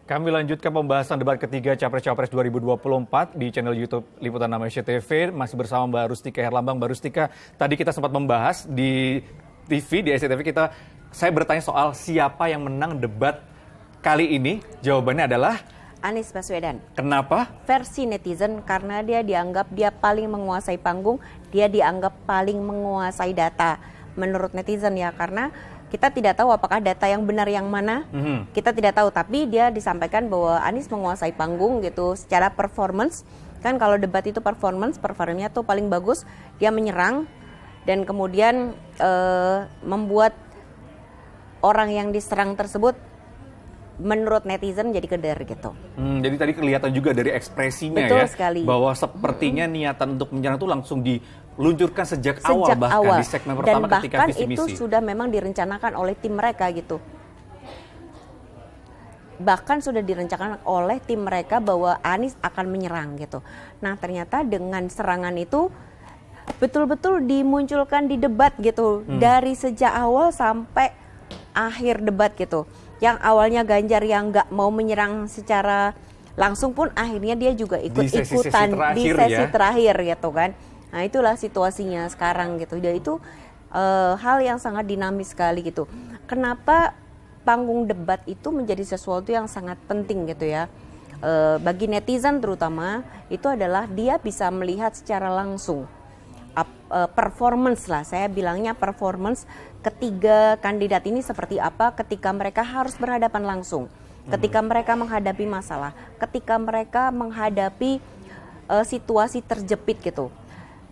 Kami lanjutkan pembahasan debat ketiga Capres-Capres 2024 di channel YouTube Liputan Indonesia TV. Masih bersama Mbak Rustika Herlambang. Mbak Rustika, tadi kita sempat membahas di TV, di SCTV saya bertanya soal siapa yang menang debat kali ini. Jawabannya adalah Anies Baswedan. Kenapa? Versi netizen karena dia dianggap dia paling menguasai panggung, dia dianggap paling menguasai data. Menurut netizen ya, karena kita tidak tahu apakah data yang benar yang mana, kita tidak tahu. Tapi dia disampaikan bahwa Anies menguasai panggung gitu secara performance. Kan kalau debat itu performanya tuh paling bagus, dia menyerang dan kemudian membuat orang yang diserang tersebut menurut netizen jadi keder gitu. Jadi tadi kelihatan juga dari ekspresinya. Betul ya, sekali. bahwa sepertinya niatan untuk menyerang itu langsung diluncurkan sejak awal, bahkan di segmen pertama dan ketika visi misi. Dan bahkan itu sudah memang direncanakan oleh tim mereka gitu. Bahkan sudah direncanakan oleh tim mereka bahwa Anies akan menyerang gitu. Nah ternyata dengan serangan itu betul-betul dimunculkan di debat gitu. Dari sejak awal sampai akhir debat gitu. Yang awalnya Ganjar yang nggak mau menyerang secara langsung pun akhirnya dia juga ikut-ikutan di sesi terakhir gitu kan. Nah itulah situasinya sekarang gitu. Dan itu hal yang sangat dinamis sekali gitu. Kenapa panggung debat itu menjadi sesuatu yang sangat penting gitu ya. Bagi netizen terutama itu adalah dia bisa melihat secara langsung performance lah, saya bilangnya performance ketiga kandidat ini seperti apa ketika mereka harus berhadapan langsung, ketika mereka menghadapi masalah, ketika mereka menghadapi situasi terjepit gitu.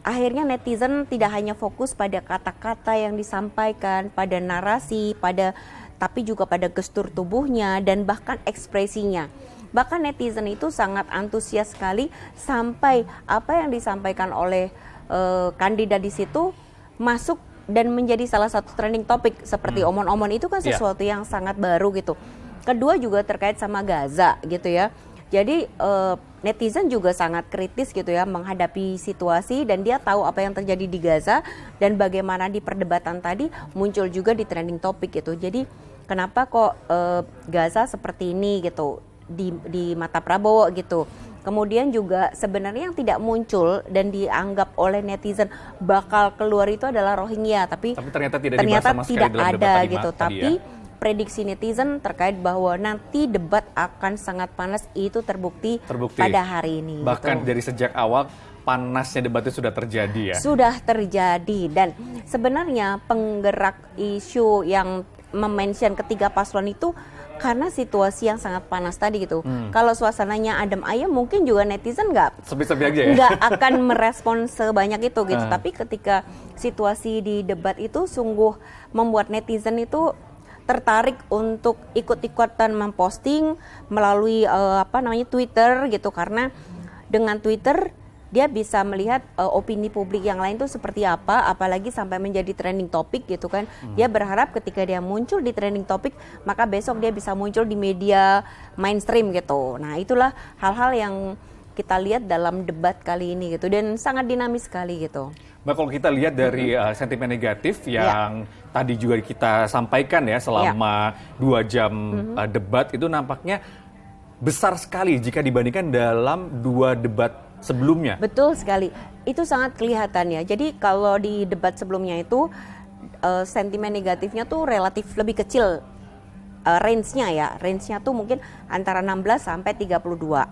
Akhirnya netizen tidak hanya fokus pada kata-kata yang disampaikan, pada narasi, tapi juga pada gestur tubuhnya dan bahkan ekspresinya. Bahkan netizen itu sangat antusias sekali sampai apa yang disampaikan oleh kandidat di situ masuk dan menjadi salah satu trending topic seperti omon-omon itu kan sesuatu yang sangat baru gitu. Kedua juga terkait sama Gaza gitu ya. Jadi netizen juga sangat kritis gitu ya menghadapi situasi dan dia tahu apa yang terjadi di Gaza dan bagaimana di perdebatan tadi muncul juga di trending topic gitu. Jadi kenapa kok Gaza seperti ini gitu di mata Prabowo gitu. Kemudian juga sebenarnya yang tidak muncul dan dianggap oleh netizen bakal keluar itu adalah Rohingya, tapi ternyata tidak ada gitu. Tapi prediksi netizen terkait bahwa nanti debat akan sangat panas itu terbukti pada hari ini. Bahkan gitu. Dari sejak awal panasnya debat itu sudah terjadi ya. Sudah terjadi dan sebenarnya penggerak isu yang memention ketiga paslon itu karena situasi yang sangat panas tadi gitu. Kalau suasananya adem ayem mungkin juga netizen nggak akan merespon sebanyak itu gitu. Tapi ketika situasi di debat itu sungguh membuat netizen itu tertarik untuk ikut-ikutan memposting melalui Twitter gitu, karena dengan Twitter dia bisa melihat opini publik yang lain tuh seperti apa, apalagi sampai menjadi trending topic gitu kan. Dia berharap ketika dia muncul di trending topic, maka besok dia bisa muncul di media mainstream gitu. Nah itulah hal-hal yang kita lihat dalam debat kali ini gitu, dan sangat dinamis sekali gitu. Mbak, kalau kita lihat dari sentimen negatif yang tadi juga kita sampaikan ya selama 2 jam debat itu nampaknya besar sekali jika dibandingkan dalam 2 debat sebelumnya. Betul sekali, itu sangat kelihatan ya. Jadi kalau di debat sebelumnya itu sentimen negatifnya tuh relatif lebih kecil range-nya tuh mungkin antara 16 sampai 32.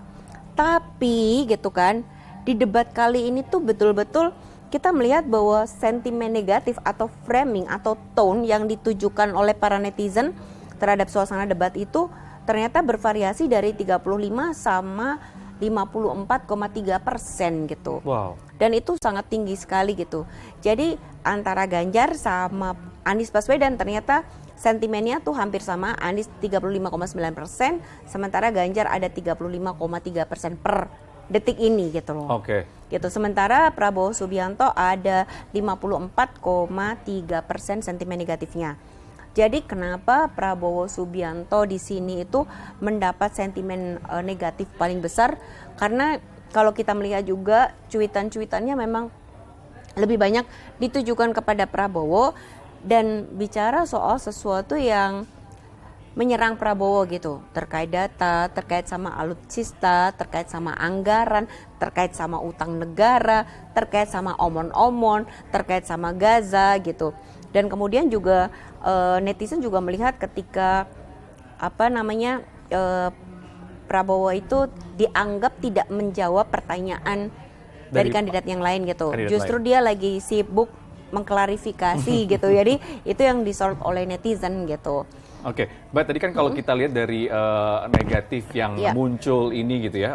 Tapi gitu kan, di debat kali ini tuh betul-betul kita melihat bahwa sentimen negatif atau framing atau tone yang ditujukan oleh para netizen terhadap suasana debat itu ternyata bervariasi dari 35 sama 54,3% gitu. Wow. Dan itu sangat tinggi sekali gitu. Jadi antara Ganjar sama Anies Baswedan ternyata sentimennya tuh hampir sama. Anies 35,9%, sementara Ganjar ada 35,3% per detik ini gitu loh. Oke. Gitu. Sementara Prabowo Subianto ada 54,3% sentimen negatifnya. Jadi kenapa Prabowo Subianto di sini itu mendapat sentimen negatif paling besar? Karena kalau kita melihat juga cuitan-cuitannya memang lebih banyak ditujukan kepada Prabowo dan bicara soal sesuatu yang menyerang Prabowo gitu, terkait data, terkait sama alutsista, terkait sama anggaran, terkait sama utang negara, terkait sama omon-omon, terkait sama Gaza gitu. Dan kemudian juga netizen juga melihat ketika Prabowo itu dianggap tidak menjawab pertanyaan dari kandidat yang lain gitu. Justru dia lagi sibuk mengklarifikasi gitu. Jadi itu yang disorot oleh netizen gitu. Oke, Mbak, tadi kan kalau kita lihat dari negatif yang muncul ini gitu ya,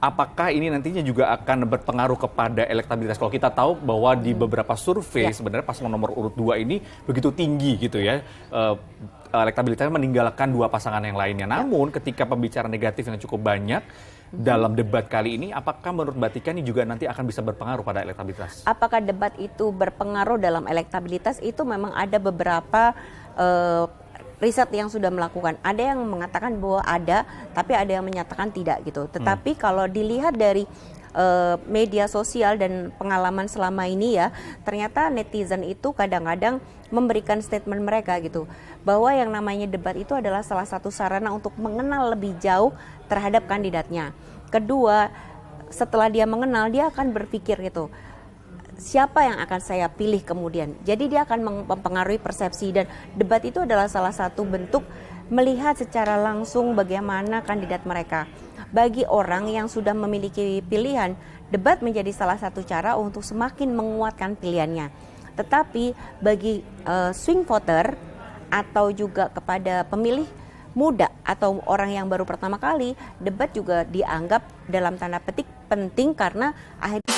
apakah ini nantinya juga akan berpengaruh kepada elektabilitas? Kalau kita tahu bahwa di beberapa survei sebenarnya paslon nomor urut 2 ini begitu tinggi gitu ya, elektabilitasnya meninggalkan dua pasangan yang lainnya. Namun ketika pembicaraan negatif yang cukup banyak dalam debat kali ini, apakah menurut Mbak Tika ini juga nanti akan bisa berpengaruh pada elektabilitas? Apakah debat itu berpengaruh dalam elektabilitas? Itu memang ada beberapa riset yang sudah melakukan. Ada yang mengatakan bahwa ada, tapi ada yang menyatakan tidak gitu. Tetapi kalau dilihat dari media sosial dan pengalaman selama ini ya, ternyata netizen itu kadang-kadang memberikan statement mereka gitu, bahwa yang namanya debat itu adalah salah satu sarana untuk mengenal lebih jauh terhadap kandidatnya. Kedua, setelah dia mengenal, dia akan berpikir gitu, siapa yang akan saya pilih kemudian. Jadi dia akan mempengaruhi persepsi, dan debat itu adalah salah satu bentuk melihat secara langsung bagaimana kandidat mereka. Bagi orang yang sudah memiliki pilihan, debat menjadi salah satu cara untuk semakin menguatkan pilihannya. Tetapi bagi swing voter atau juga kepada pemilih muda atau orang yang baru pertama kali, debat juga dianggap dalam tanda petik penting karena akhirnya